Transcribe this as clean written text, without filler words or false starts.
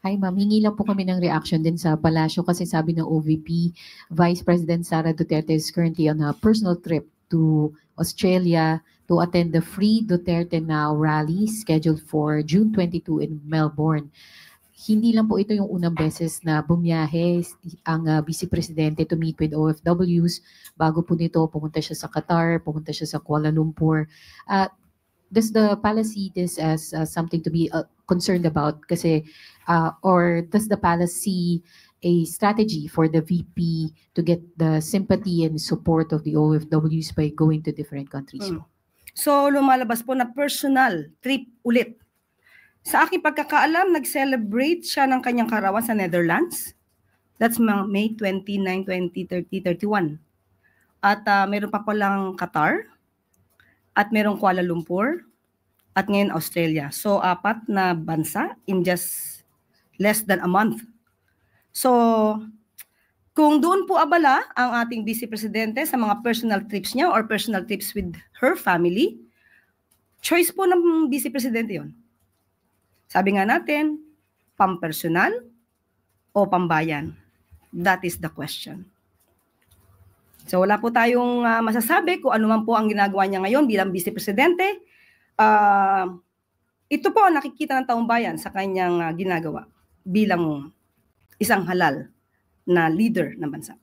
Hi ma'am, hingi lang po kami ng reaction din sa palasyo kasi sabi ng OVP, Vice President Sara Duterte is currently on a personal trip to Australia to attend the Free Duterte Now rally scheduled for June 22 in Melbourne. Hindi lang po ito yung unang beses na bumiyahe ang Vice Presidente to meet with OFWs. Bago po nito, pumunta siya sa Qatar, pumunta siya sa Kuala Lumpur. Does the palace see this as something to be concerned about? Kasi, or does the palace see a strategy for the VP to get the sympathy and support of the OFWs by going to different countries? So, lumalabas po na personal trip ulit. Sa aking pagkakaalam, nag-celebrate siya ng kanyang karawan sa Netherlands. That's May 29, 20, 30, 31. At meron pa palang Qatar. At merong Kuala Lumpur. At ngayon Australia. So, 4 na bansa in just less than a month. So, kung doon po abala ang ating Vice Presidente sa mga personal trips niya or personal trips with her family, choice po ng Vice Presidente yon. Sabi nga natin, pampersonal o pambayan? That is the question. So wala po tayong masasabi kung ano man po ang ginagawa niya ngayon bilang Vice Presidente. Ito po ang nakikita ng taong bayan sa kanyang ginagawa bilang isang halal na leader ng bansa.